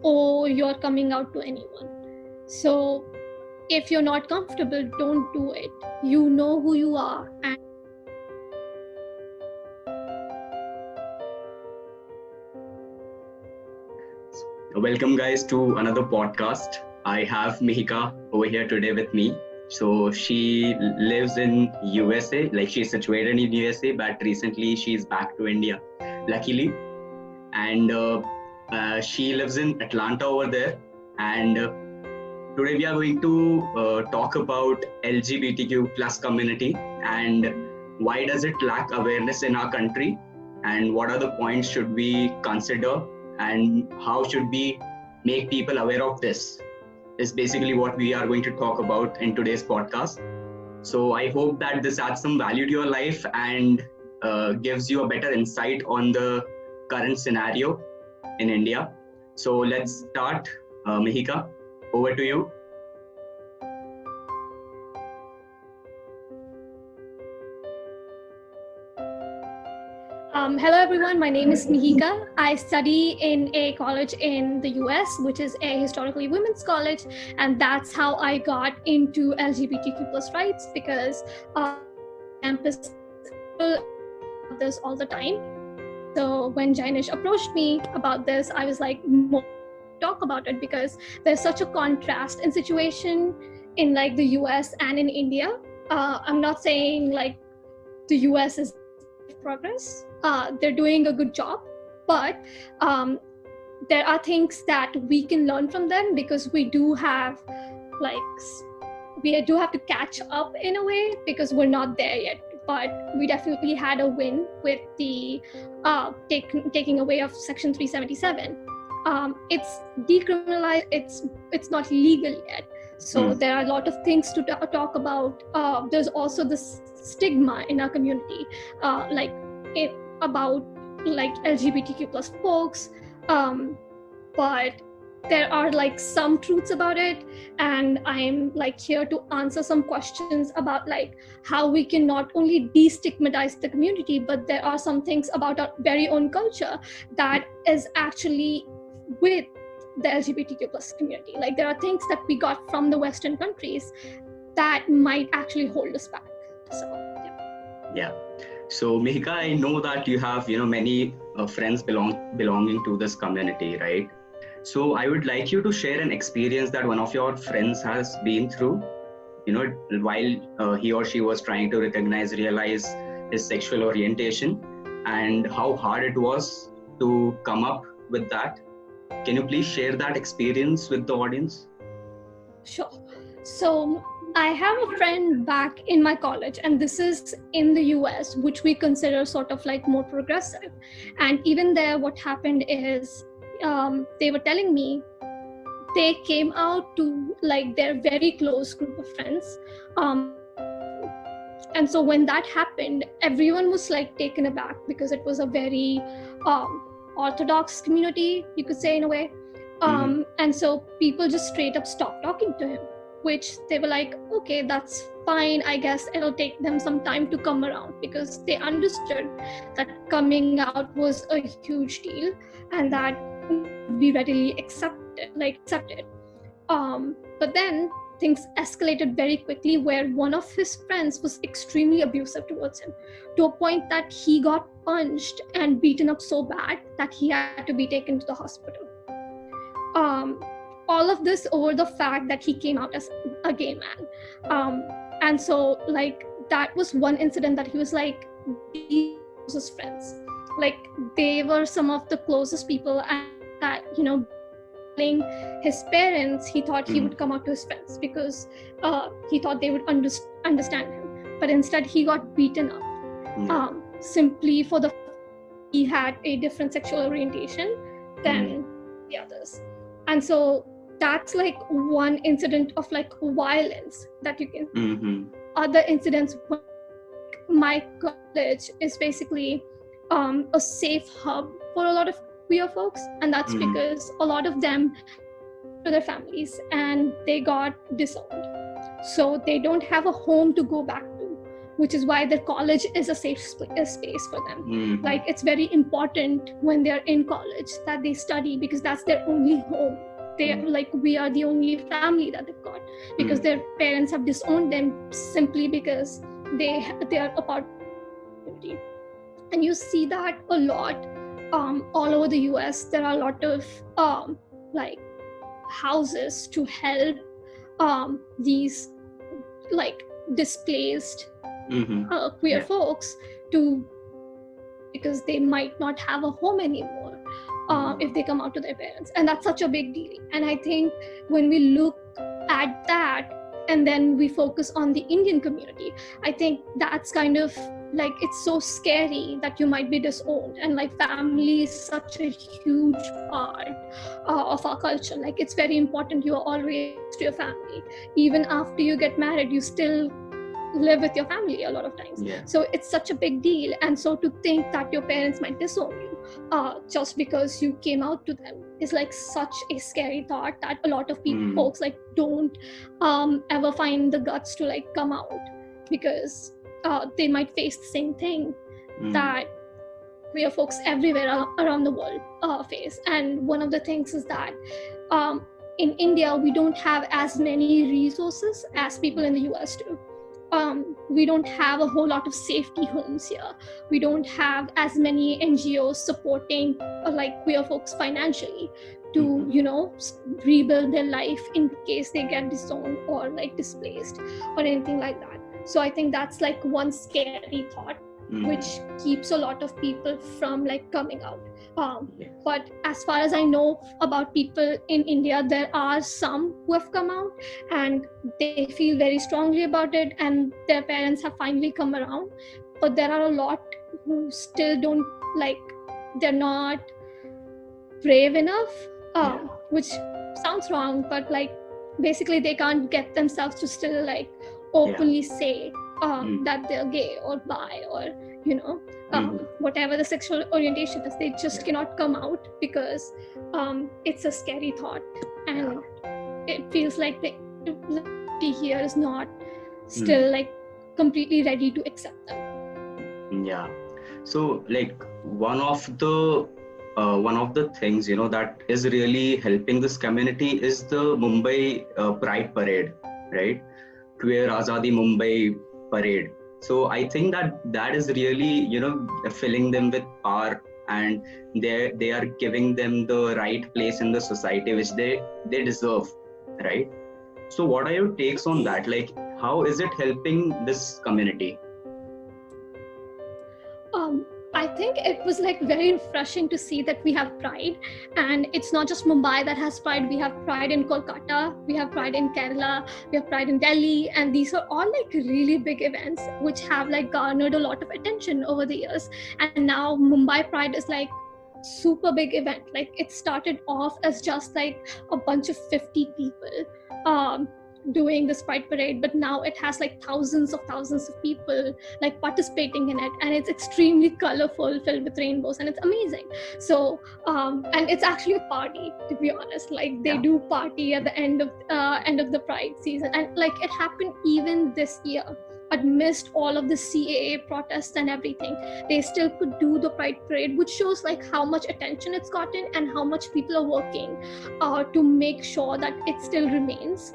or you're coming out to anyone. So if you're not comfortable, don't do it. You know who you are. And welcome, guys, to another podcast. I have Mihika over here today with me. So she lives in USA, like she's situated in USA, but recently she's back to India, luckily. And she lives in Atlanta over there. And today we are going to talk about LGBTQ plus community and why does it lack awareness in our country, and what are the points should we consider, and how should we make people aware of this is basically what we are going to talk about in today's podcast. So I hope that this adds some value to your life and gives you a better insight on the current scenario in India. So let's start. Mihika, over to you. Hello everyone, my name is Mihika. I study in a college in the US, which is a historically women's college, and that's how I got into LGBTQ plus rights, because campus this all the time. So when Jainish approached me about this, I was like, more talk about it, because there's such a contrast in situation in like the US and in India. I'm not saying like the US is progress. They're doing a good job, but there are things that we can learn from them, because we do have to catch up in a way, because we're not there yet. But we definitely had a win with the taking away of Section 377. It's decriminalized. It's not legal yet. So there are a lot of things to talk about. There's also this stigma in our community, about like LGBTQ plus folks, but there are like some truths about it, and I'm like here to answer some questions about like how we can not only destigmatize the community, but there are some things about our very own culture that is actually with the LGBTQ plus community. Like there are things that we got from the Western countries that might actually hold us back. So Yeah. So Mihika, I know that you have many friends belonging to this community, right? So I would like you to share an experience that one of your friends has been through, while he or she was trying to realize his sexual orientation, and how hard it was to come up with that. Can you please share that experience with the audience? Sure. So I have a friend back in my college, and this is in the US, which we consider sort of like more progressive. And even there, what happened is they were telling me they came out to like their very close group of friends. And so when that happened, everyone was like taken aback, because it was a very orthodox community, you could say, in a way. And so people just straight up stopped talking to him, which they were like, okay, that's fine. I guess it'll take them some time to come around, because they understood that coming out was a huge deal and that we readily accepted. But then things escalated very quickly, where one of his friends was extremely abusive towards him, to a point that he got punched and beaten up so bad that he had to be taken to the hospital. All of this over the fact that he came out as a gay man. And so like that was one incident that he was like the closest friends. Like they were some of the closest people, and that, telling his parents, he thought he would come out to his friends, because he thought they would understand him. But instead he got beaten up, simply for the he had a different sexual orientation than the others. And so that's like one incident of like violence that you can. Other incidents, my college is basically a safe hub for a lot of queer folks, and that's because a lot of them to their families and they got disowned, so they don't have a home to go back to. which is why their college is a safe space for them. Mm-hmm. Like it's very important when they're in college that they study, because that's their only home. They're like, we are the only family that they've got, because their parents have disowned them simply because they are a part of the community. And you see that a lot all over the US. There are a lot of like houses to help these like displaced queer folks to, because they might not have a home anymore if they come out to their parents. And that's such a big deal. And I think when we look at that and then we focus on the Indian community, I think that's kind of like, it's so scary that you might be disowned. And like family is such a huge part of our culture. Like it's very important. You are always to your family. Even after you get married, you still live with your family a lot of times. So it's such a big deal. And so to think that your parents might disown you just because you came out to them is like such a scary thought, that a lot of people folks like don't ever find the guts to like come out, because they might face the same thing that queer folks everywhere around the world face. And one of the things is that in India, we don't have as many resources as people in the US do. We don't have a whole lot of safety homes here. We don't have as many NGOs supporting like queer folks financially to, you know, rebuild their life in case they get disowned or like displaced or anything like that. So I think that's like one scary thought which keeps a lot of people from like coming out. But as far as I know about people in India, there are some who have come out and they feel very strongly about it, and their parents have finally come around. But there are a lot who still don't, like, they're not brave enough, which sounds wrong, but like basically they can't get themselves to still like openly say that they're gay or bi or, you know, whatever the sexual orientation is. They just cannot come out because it's a scary thought, and it feels like the here is not still like completely ready to accept them. So like one of the things, you know, that is really helping this community is the Mumbai Pride Parade, right? Queer Azadi Mumbai Parade. So I think that is really, you know, filling them with power, and they are giving them the right place in the society which they deserve, right? So what are your takes on that? Like, how is it helping this community? I think it was like very refreshing to see that we have Pride, and it's not just Mumbai that has Pride. We have Pride in Kolkata, we have Pride in Kerala, we have Pride in Delhi, and these are all like really big events which have like garnered a lot of attention over the years. And now Mumbai Pride is like super big event. Like it started off as just like a bunch of 50 people doing this Pride Parade, but now it has like thousands of people like participating in it, and it's extremely colorful, filled with rainbows, and it's amazing. So and it's actually a party, to be honest. Like they do party at the end of the Pride season, and like it happened even this year amidst all of the CAA protests and everything. They still could do the Pride Parade, which shows like how much attention it's gotten and how much people are working to make sure that it still remains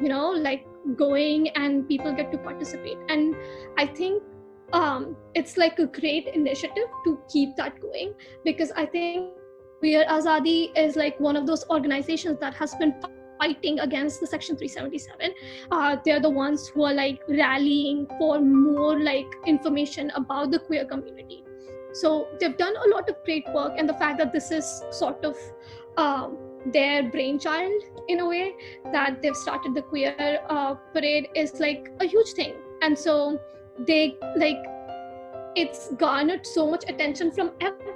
you know, like going and people get to participate. And I think it's like a great initiative to keep that going, because I think Queer Azadi is like one of those organizations that has been fighting against the Section 377. They're the ones who are like rallying for more like information about the queer community. So they've done a lot of great work, and the fact that this is sort of their brainchild in a way, that they've started the queer parade, is like a huge thing. And so they like, it's garnered so much attention from everyone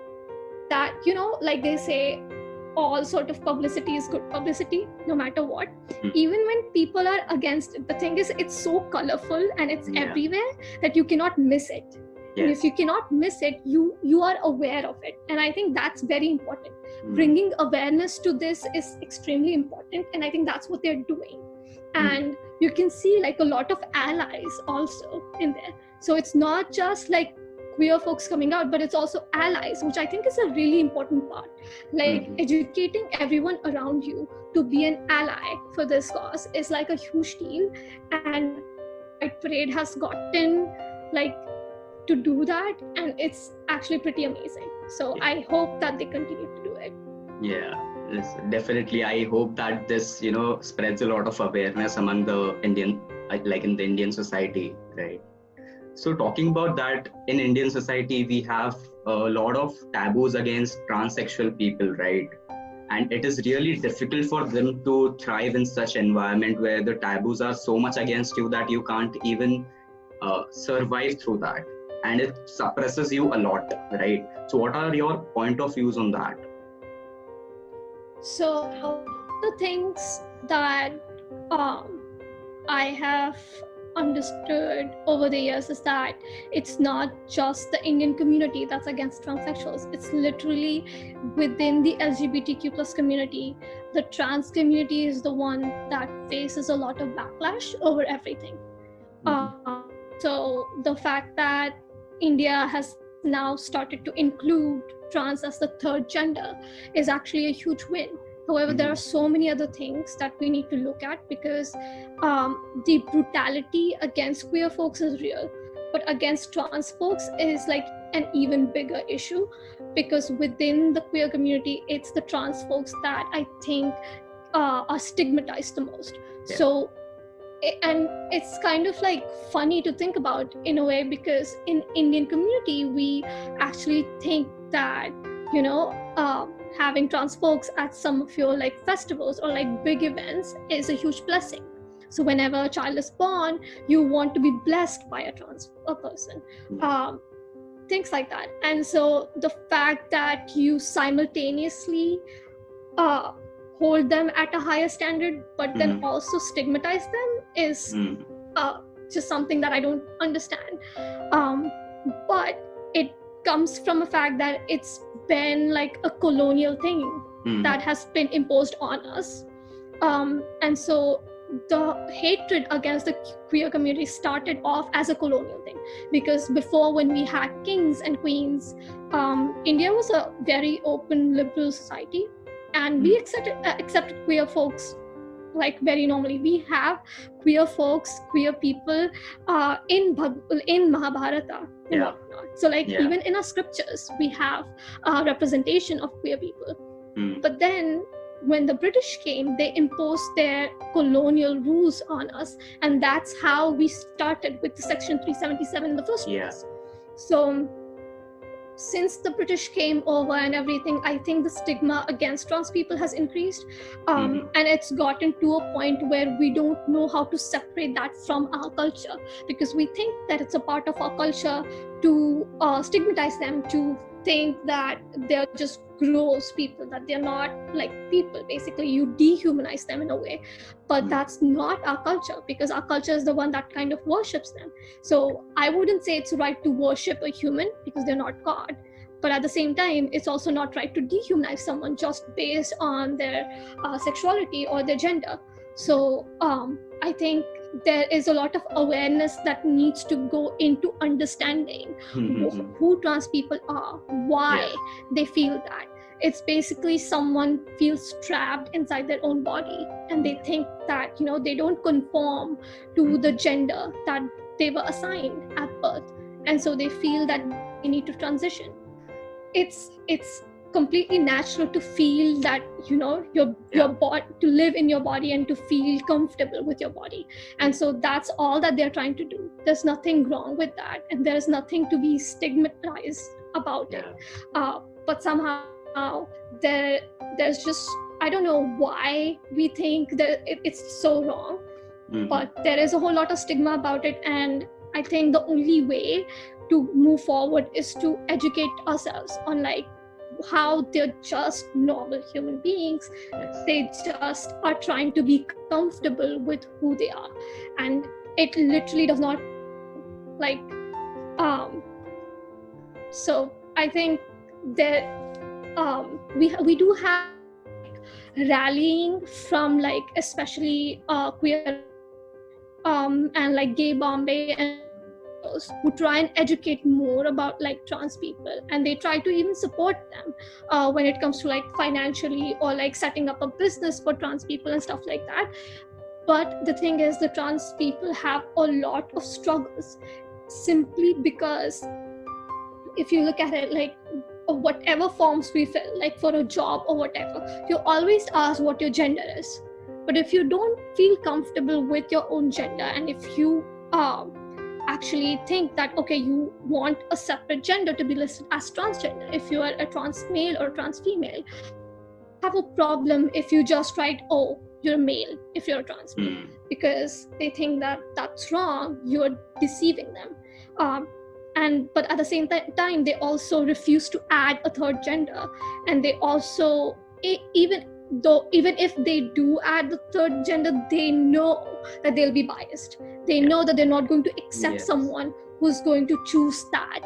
that, you know, like they say, all sort of publicity is good publicity, no matter what. Even when people are against it, the thing is, it's so colorful and it's everywhere that you cannot miss it. And if you cannot miss it, you are aware of it. And I think that's very important. Bringing awareness to this is extremely important, and I think that's what they're doing. And you can see like a lot of allies also in there. So it's not just like queer folks coming out, but it's also allies, which I think is a really important part. Like educating everyone around you to be an ally for this cause is like a huge deal. And Pride Parade has gotten like to do that, and it's actually pretty amazing. So I hope that they continue to do it. Yeah, yes, definitely. I hope that this, spreads a lot of awareness among the Indian, like in the Indian society, right? So talking about that, in Indian society, we have a lot of taboos against transsexual people, right? And it is really difficult for them to thrive in such environment where the taboos are so much against you that you can't even survive through that. And it suppresses you a lot, right? So what are your point of views on that? So the things that I have understood over the years is that it's not just the Indian community that's against transsexuals. It's literally within the LGBTQ plus community. The trans community is the one that faces a lot of backlash over everything. So the fact that India has now started to include trans as the third gender is actually a huge win. However, there are so many other things that we need to look at, because the brutality against queer folks is real, but against trans folks is like an even bigger issue, because within the queer community, it's the trans folks that I think are stigmatized the most. Yeah. So, and it's kind of like funny to think about in a way, because in Indian community, we actually think that, having trans folks at some of your like festivals or like big events is a huge blessing. So whenever a child is born, you want to be blessed by a trans person, things like that. And so the fact that you simultaneously hold them at a higher standard, but then also stigmatize them is just something that I don't understand. But it comes from a fact that it's been like a colonial thing that has been imposed on us. And so the hatred against the queer community started off as a colonial thing, because before, when we had kings and queens, India was a very open liberal society, and we accepted queer folks like very normally. We have queer folks, queer people in Mahabharata and whatnot. So like even in our scriptures, we have a representation of queer people. But then when the British came, they imposed their colonial rules on us, and that's how we started with the Section 377 in the first place. So since the British came over and everything, I think the stigma against trans people has increased. And it's gotten to a point where we don't know how to separate that from our culture, because we think that it's a part of our culture to stigmatize them, to think that they're just gross people, that they're not like people. Basically, you dehumanize them in a way. But that's not our culture, because our culture is the one that kind of worships them. So I wouldn't say it's right to worship a human, because they're not God. But at the same time, it's also not right to dehumanize someone just based on their sexuality or their gender. So I think there is a lot of awareness that needs to go into understanding who trans people are, why they feel that. It's basically someone feels trapped inside their own body, and they think that, they don't conform to the gender that they were assigned at birth. And so they feel that they need to transition. It's completely natural to feel that, your body, to live in your body and to feel comfortable with your body. And so that's all that they're trying to do. There's nothing wrong with that, and there's nothing to be stigmatized about it. But somehow there's just, I don't know why we think that it's so wrong, but there is a whole lot of stigma about it. And I think the only way to move forward is to educate ourselves on like how they're just normal human beings. They just are trying to be comfortable with who they are, and it literally does not like so I think that we do have rallying from like especially queer and like gay Bombay and NGOs who try and educate more about like trans people, and they try to even support them when it comes to like financially or like setting up a business for trans people and stuff like that. But the thing is, the trans people have a lot of struggles simply because if you look at it, like whatever forms we fill, like for a job or whatever, you always ask what your gender is. But if you don't feel comfortable with your own gender, and if you actually think that, okay, you want a separate gender to be listed as transgender, if you are a trans male or a trans female, have a problem if you just write, oh, you're a male if you're a trans male, because they think that that's wrong, you're deceiving them. But at the same time, they also refuse to add a third gender, and they also, even if they do add the third gender, they know that they'll be biased. They know that they're not going to accept someone who's going to choose that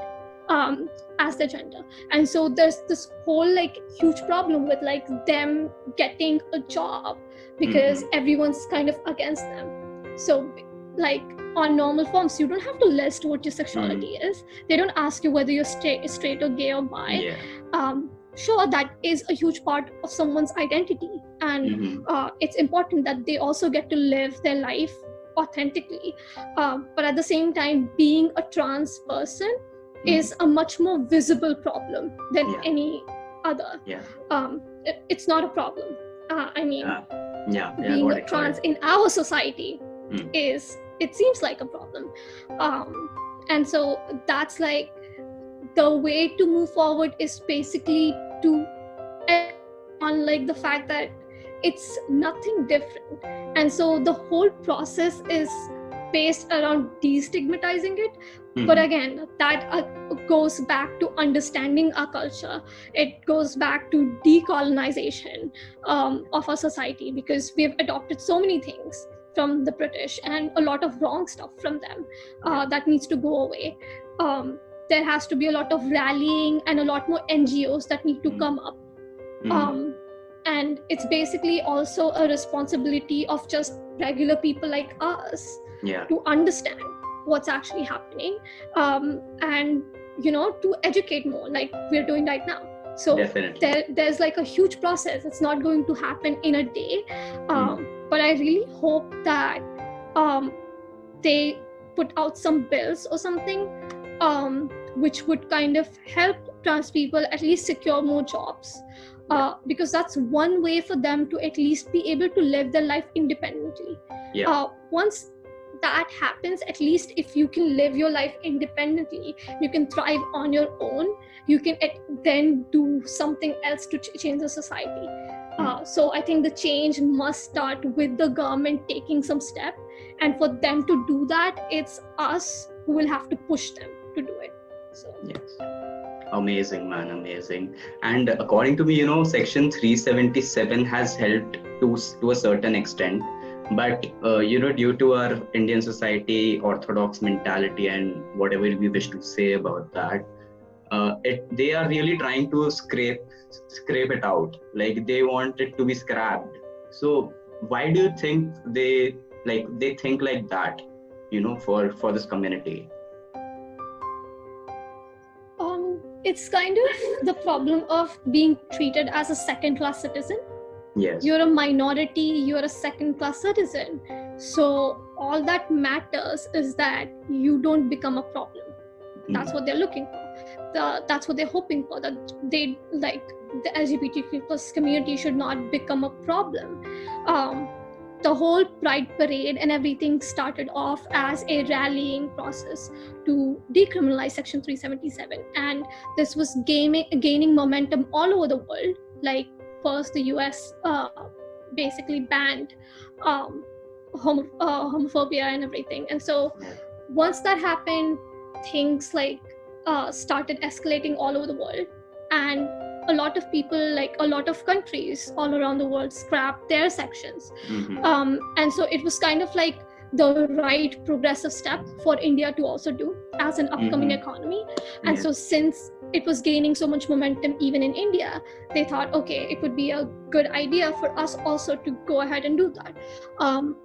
as their gender. And so there's this whole like huge problem with like them getting a job because everyone's kind of against them. So like on normal forms, you don't have to list what your sexuality is. They don't ask you whether you're straight or gay or bi. Sure, that is a huge part of someone's identity, and it's important that they also get to live their life authentically. But at the same time, being a trans person is a much more visible problem than any other. It's not a problem. I mean, being a trans in our society it seems like a problem. And so that's like the way to move forward is basically to on like the fact that it's nothing different. And so the whole process is based around destigmatizing it. But again, that goes back to understanding our culture. It goes back to decolonization of our society, because we've adopted so many things from the British and a lot of wrong stuff from them that needs to go away. There has to be a lot of rallying and a lot more NGOs that need to come up. And it's basically also a responsibility of just regular people like us to understand what's actually happening, and to educate more like we're doing right now. So there's like a huge process. It's not going to happen in a day, but I really hope that they put out some bills or something which would kind of help trans people at least secure more jobs, because that's one way for them to at least be able to live their life independently. Once that happens, at least if you can live your life independently, you can thrive on your own, you can then do something else to change the society. So I think the change must start with the government taking some step, and for them to do that, it's us who will have to push them to do it. So Amazing, man, amazing. And according to me, Section 377 has helped to a certain extent. But, due to our Indian society, orthodox mentality, and whatever we wish to say about that, they are really trying to scrape it out. Like they want it to be scrapped. So why do you think they think like that, for this community? It's kind of the problem of being treated as a second-class citizen. Yes. You're a minority, you're a second-class citizen. So all that matters is that you don't become a problem. That's what they're looking for. That's what they're hoping for, that they like the LGBTQ plus community should not become a problem. The whole Pride Parade and everything started off as a rallying process to decriminalize Section 377. And this was gaining momentum all over the world. Like first the US basically banned homophobia and everything. And so once that happened, things like started escalating all over the world. And a lot of people, like a lot of countries all around the world, scrapped their sections. And so it was kind of like the right progressive step for India to also do as an upcoming economy. And so since it was gaining so much momentum even in India, they thought, okay, it would be a good idea for us also to go ahead and do that.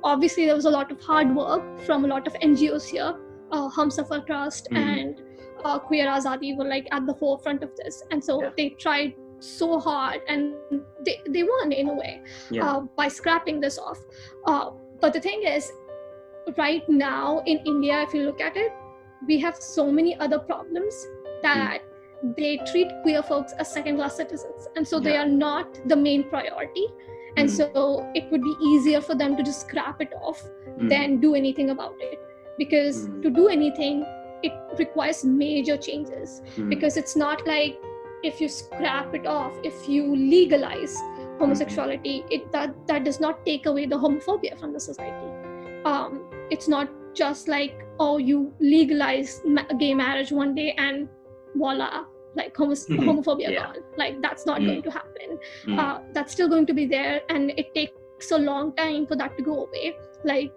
Obviously, there was a lot of hard work from a lot of NGOs here. Hum Safar Trust and Queer Azadi were like at the forefront of this, and so they tried so hard, and they won in a way by scrapping this off. But the thing is, right now in India, if you look at it, we have so many other problems that they treat queer folks as second-class citizens, and so they are not the main priority. And so it would be easier for them to just scrap it off than do anything about it, because to do anything, it requires major changes. Because it's not like if you scrap it off, if you legalize homosexuality, that does not take away the homophobia from the society. It's not just like, oh, you legalize gay marriage one day and voila, like homophobia gone. Like, that's not going to happen. That's still going to be there, and it takes a long time for that to go away. Like,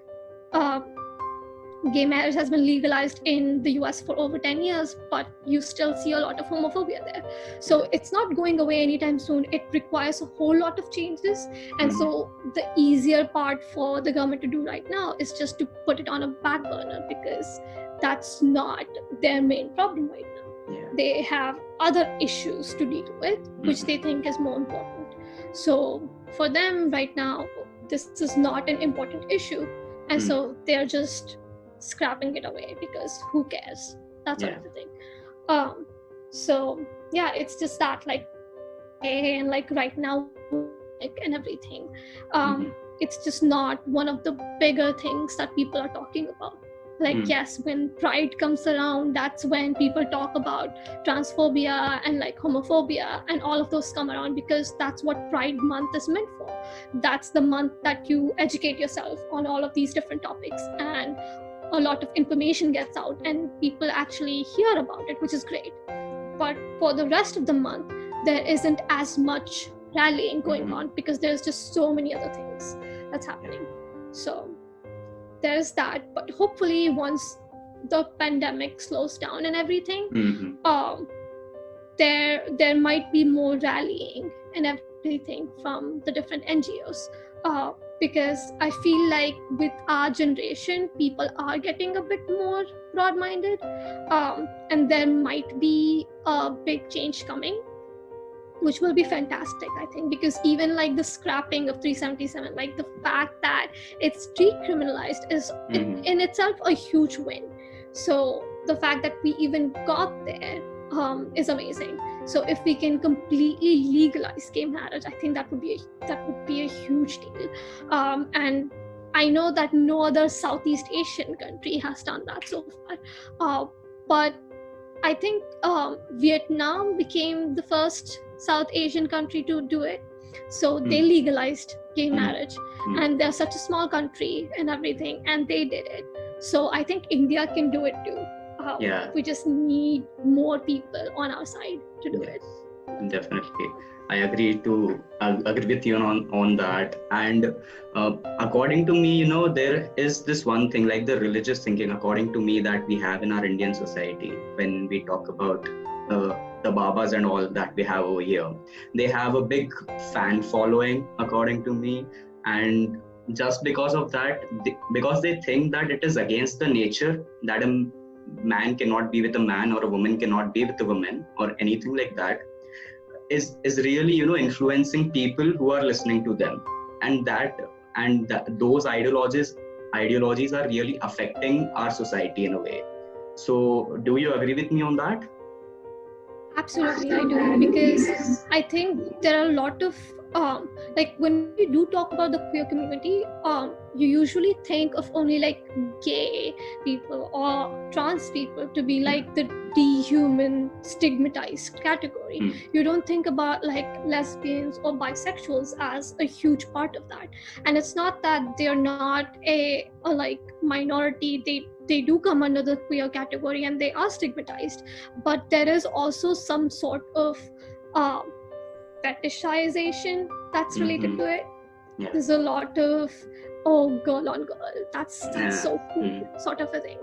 gay marriage has been legalized in the US for over 10 years, but you still see a lot of homophobia there. So it's not going away anytime soon. It requires a whole lot of changes. And so the easier part for the government to do right now is just to put it on a back burner, because that's not their main problem right now. They have other issues to deal with, which they think is more important. So for them right now, this is not an important issue. And so they're just scrapping it away, because who cares? That's sort of the thing. So yeah, it's just that, like, and like right now, like, and everything, it's just not one of the bigger things that people are talking about. Like, yes, when Pride comes around, that's when people talk about transphobia and like homophobia, and all of those come around, because that's what Pride Month is meant for. That's the month that you educate yourself on all of these different topics, and a lot of information gets out and people actually hear about it, which is great. But for the rest of the month, there isn't as much rallying going on, because there's just so many other things that's happening. So there's that. But hopefully once the pandemic slows down and everything, there might be more rallying and everything from the different NGOs. Because I feel like with our generation, people are getting a bit more broad-minded, and there might be a big change coming, which will be fantastic, I think, because even like the scrapping of 377, like the fact that it's decriminalized is in itself a huge win. So the fact that we even got there is amazing. So if we can completely legalize gay marriage, I think that would be a huge deal. And I know that no other Southeast Asian country has done that so far. But I think Vietnam became the first South Asian country to do it. So they legalized gay marriage, and they're such a small country and everything, and they did it. So I think India can do it too. We just need more people on our side to do it. Definitely, I agree with you on that. And according to me, there is this one thing, like the religious thinking, according to me, that we have in our Indian society. When we talk about the Babas and all that we have over here, they have a big fan following, according to me. And just because of that, because they think that it is against the nature that a man cannot be with a man, or a woman cannot be with a woman, or anything like that, is really influencing people who are listening to them, and those ideologies are really affecting our society in a way. So do you agree with me on that? Absolutely, I do, because I think there are a lot of like when we do talk about the queer community, you usually think of only like gay people or trans people to be like the dehuman, stigmatized category. You don't think about like lesbians or bisexuals as a huge part of that. And it's not that they're not a like minority. They do come under the queer category and they are stigmatized, but there is also some sort of fetishization that's related to it. There's a lot of girl on girl, that's so cool sort of a thing,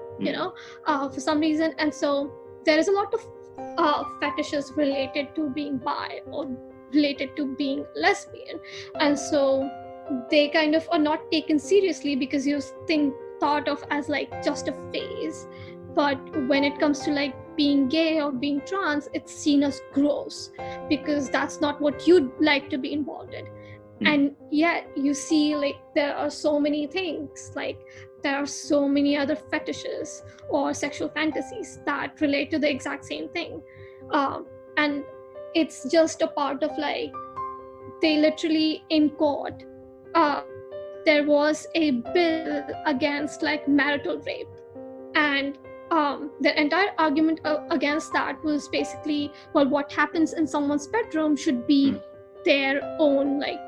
for some reason. And so there is a lot of fetishes related to being bi or related to being lesbian, and so they kind of are not taken seriously because you thought of as like just a phase. But when it comes to like being gay or being trans, it's seen as gross because that's not what you'd like to be involved in. And yet you see like there are so many things, like there are so many other fetishes or sexual fantasies that relate to the exact same thing. And it's just a part of like, they literally in court, there was a bill against like marital rape, and the entire argument against that was basically, well, what happens in someone's bedroom should be their own, like,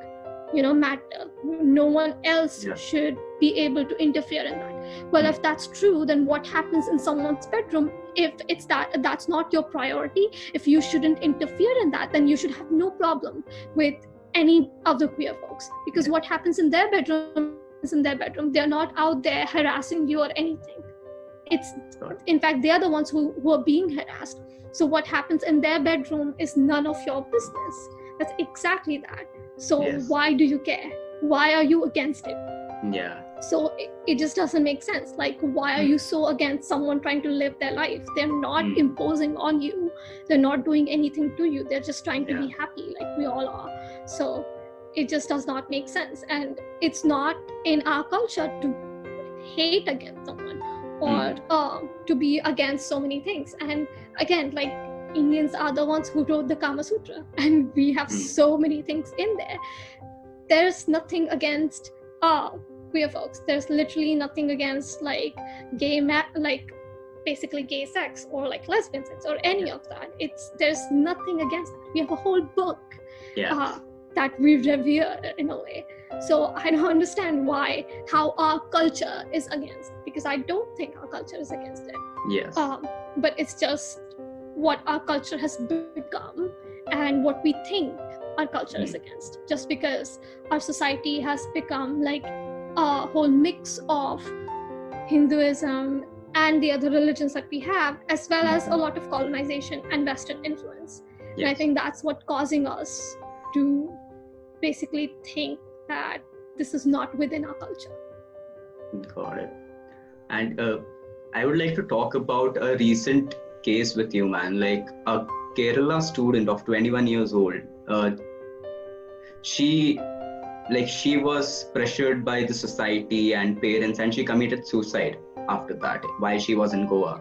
matter. No one else should be able to interfere in that. Well, if that's true, then what happens in someone's bedroom, if it's that's not your priority, if you shouldn't interfere in that, then you should have no problem with any of the queer folks, because what happens in their bedroom is in their bedroom. They're not out there harassing you or anything. It's, in fact, they are the ones who are being harassed. So what happens in their bedroom is none of your business. That's exactly that. So why do you care? Why are you against it? Yeah. So it just doesn't make sense. Like, why are you so against someone trying to live their life? They're not imposing on you. They're not doing anything to you. They're just trying to be happy, like we all are. So it just does not make sense. And it's not in our culture to hate against someone or to be against so many things. And again, like, Indians are the ones who wrote the Kama Sutra, and we have so many things in there. There's nothing against queer folks. There's literally nothing against like like basically gay sex or like lesbian sex or any of that. There's nothing against that. We have a whole book that we revere in a way. So I don't understand how our culture is against, because I don't think our culture is against it. Yes. But it's just what our culture has become and what we think our culture is against, just because our society has become like a whole mix of Hinduism and the other religions that we have, as well as a lot of colonization and Western influence. And I think that's what causing us to basically think that this is not within our culture. Got it. And I would like to talk about a recent case with you, man. Like a Kerala student of 21 years old. She was pressured by the society and parents, and she committed suicide after that while she was in Goa.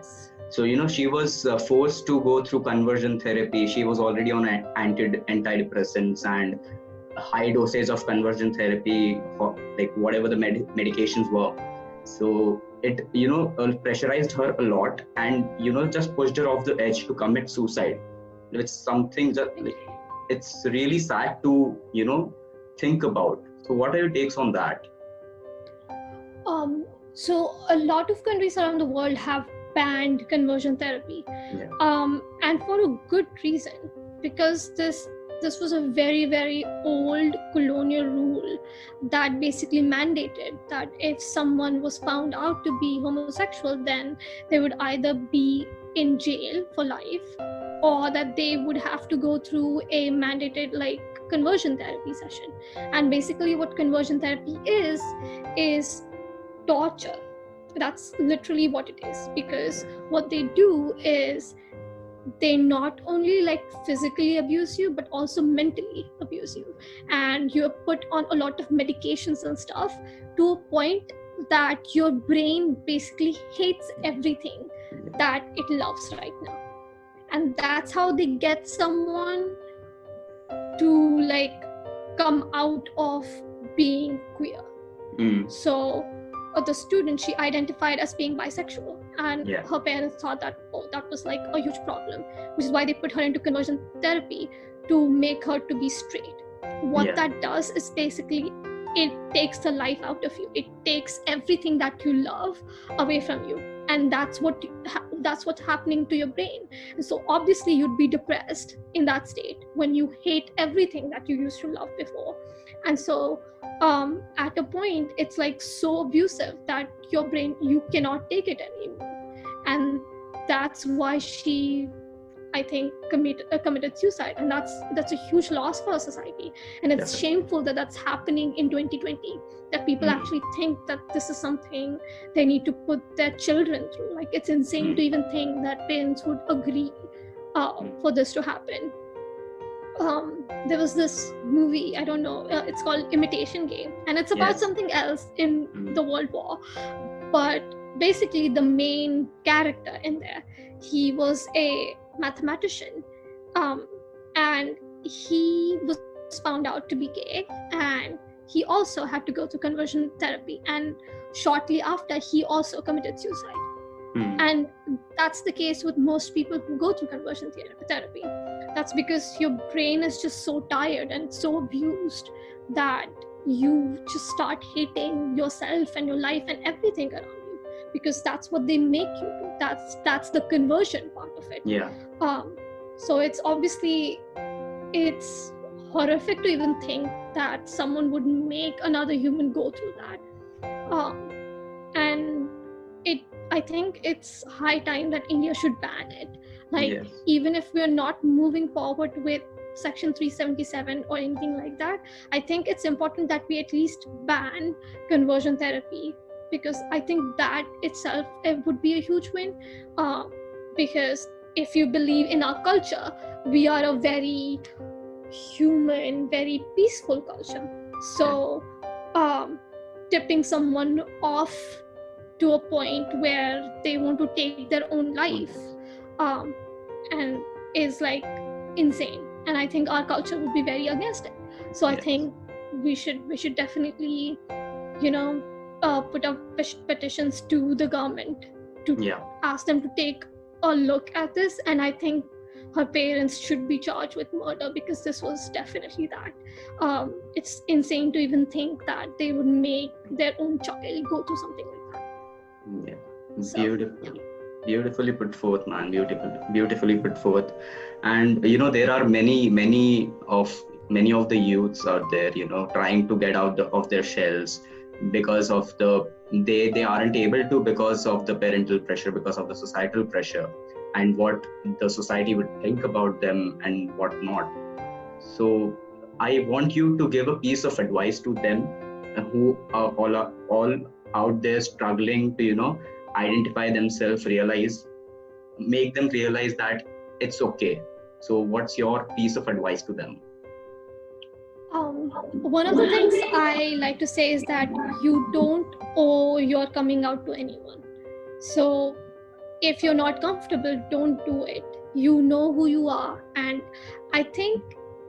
So, she was forced to go through conversion therapy. She was already on antidepressants and high dosage of conversion therapy for like whatever the medications were. So it, pressurized her a lot and, just pushed her off the edge to commit suicide. It's something that it's really sad to, think about. So what are your takes on that? So a lot of countries around the world have banned conversion therapy, and for a good reason, because this was a very, very old colonial rule that basically mandated that if someone was found out to be homosexual, then they would either be in jail for life, or that they would have to go through a mandated like conversion therapy session. And basically what conversion therapy is torture. That's literally what it is, because what they do is they not only like physically abuse you, but also mentally abuse you, and you're put on a lot of medications and stuff to a point that your brain basically hates everything that it loves right now. And that's how they get someone to like come out of being queer. So the student, she identified as being bisexual, and her parents thought that that was like a huge problem, which is why they put her into conversion therapy to make her to be straight. What that does is basically it takes the life out of you. It takes everything that you love away from you, and that's what's happening to your brain. And so obviously you'd be depressed in that state when you hate everything that you used to love before. And so at a point it's like so abusive that your brain, you cannot take it anymore. And that's why she I think committed suicide, and that's a huge loss for our society. And it's shameful that that's happening in 2020, that people actually think that this is something they need to put their children through. Like, it's insane to even think that parents would agree for this to happen. There was this movie, I don't know, it's called Imitation Game, and it's about something else in the World War. But basically, the main character in there, he was a mathematician, and he was found out to be gay, and he also had to go through conversion therapy, and shortly after, he also committed suicide. And that's the case with most people who go through conversion therapy. That's because your brain is just so tired and so abused that you just start hating yourself and your life and everything around you, because that's what they make you do. That's the conversion part of it. So it's horrific to even think that someone would make another human go through that. And I think it's high time that India should ban it. Like, even if we're not moving forward with Section 377 or anything like that, I think it's important that we at least ban conversion therapy, because I think that itself would be a huge win. Because if you believe in our culture, we are a very human, very peaceful culture. So tipping someone off to a point where they want to take their own life and is like insane, and I think our culture would be very against it. So I think we should definitely put up petitions to the government to ask them to take a look at this. And I think her parents should be charged with murder, because this was definitely that. It's insane to even think that they would make their own child go through something like that. Beautifully put forth, man. Beautifully put forth. And there are many of the youths out there, trying to get out of their shells because of they aren't able to, because of the parental pressure, because of the societal pressure, and what the society would think about them and what not. So I want you to give a piece of advice to them who are all out there struggling to identify themselves, make them realize that it's okay. So what's your piece of advice to them? One of the things I like to say is that you don't owe your coming out to anyone. So if you're not comfortable, don't do it. You know who you are. And I think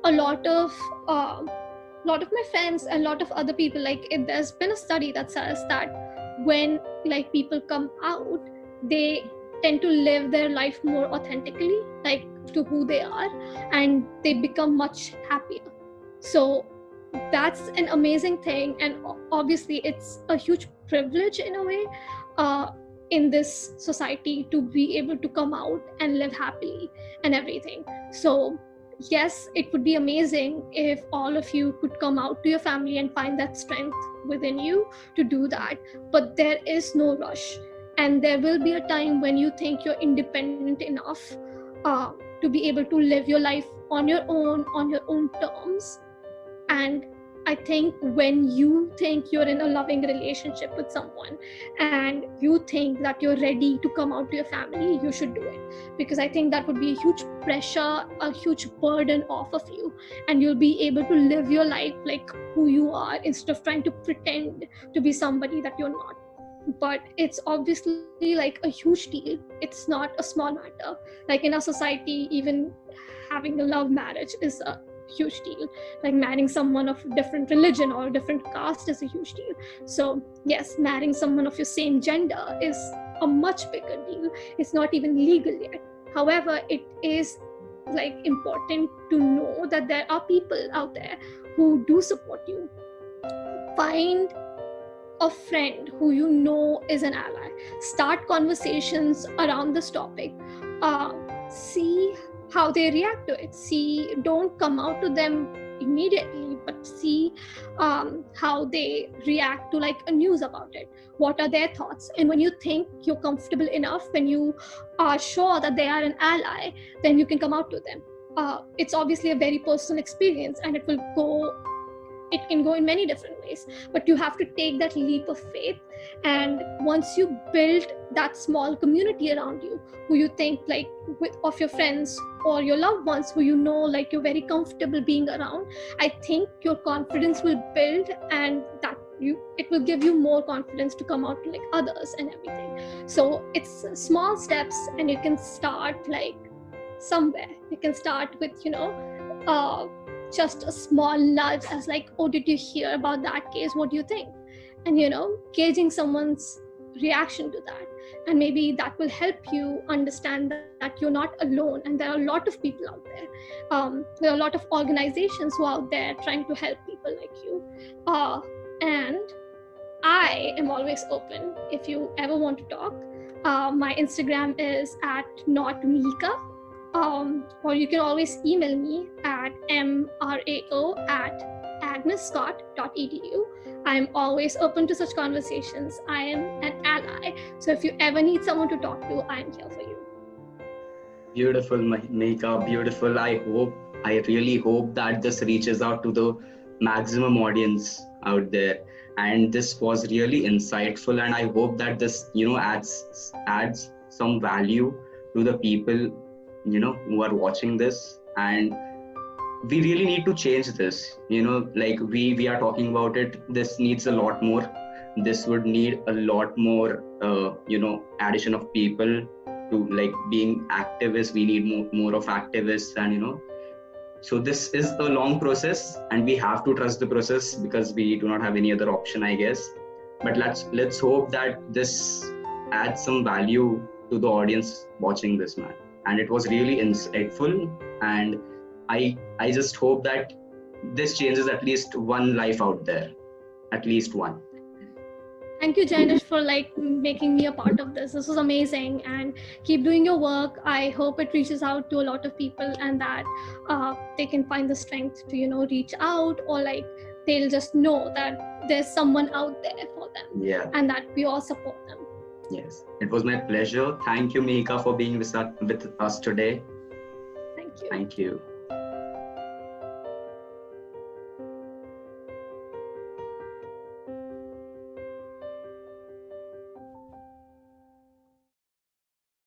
a lot of my friends and a lot of other people, there's been a study that says that when people come out, they tend to live their life more authentically, to who they are, and they become much happier. So that's an amazing thing, and obviously it's a huge privilege in a way in this society to be able to come out and live happily and everything. So yes, it would be amazing if all of you could come out to your family and find that strength within you to do that. But there is no rush, and there will be a time when you think you're independent enough to be able to live your life on your own terms. And I think when you think you're in a loving relationship with someone and you think that you're ready to come out to your family, you should do it, because I think that would be a huge pressure, a huge burden off of you, and you'll be able to live your life like who you are instead of trying to pretend to be somebody that you're not. But it's obviously a huge deal. It's not a small matter. In our society, even having a love marriage is a huge deal. Marrying someone of different religion or different caste is a huge deal. So yes, marrying someone of your same gender is a much bigger deal. It's not even legal yet. However, it is important to know that there are people out there who do support you. Find a friend who you know is an ally. Start conversations around this topic. See how they react to it. Don't come out to them immediately but see how they react to like a news about it. What are their thoughts? And when you think you're comfortable enough, when you are sure that they are an ally, then you can come out to them. It's obviously a very personal experience, and it can go in many different ways, but you have to take that leap of faith. And once you build that small community around you, who you think like of your friends or your loved ones, who you know like you're very comfortable being around, I think your confidence will build, and it will give you more confidence to come out to like others and everything. So it's small steps, and you can start like somewhere. You can start with just a small nudge, as like, oh, did you hear about that case? What do you think? And gauging someone's reaction to that, and maybe that will help you understand that you're not alone, and there are a lot of people out there. There are a lot of organizations who are out there trying to help people like you, and I am always open if you ever want to talk. My Instagram is at @notmihika. Or you can always email me at mrao@agnescott.edu. I'm always open to such conversations. I am an ally. So if you ever need someone to talk to, I'm here for you. Beautiful, Mihika, beautiful. I really hope that this reaches out to the maximum audience out there. And this was really insightful. And I hope that this, adds some value to the people who are watching this. And we really need to change this. Like we are talking about it. This needs a lot more. This would need a lot more addition of people to like being activists. We need more of activists, and so this is a long process, and we have to trust the process because we do not have any other option, I guess. But let's hope that this adds some value to the audience watching this, man. And it was really insightful, and I just hope that this changes at least one life out there, at least one. Thank you, Jainesh, for like making me a part of this. This was amazing, and keep doing your work. I hope it reaches out to a lot of people, and that they can find the strength to reach out, or like they'll just know that there's someone out there for them, and that we all support them. Yes, it was my pleasure. Thank you, Mihika, for being with us today. Thank you. Thank you.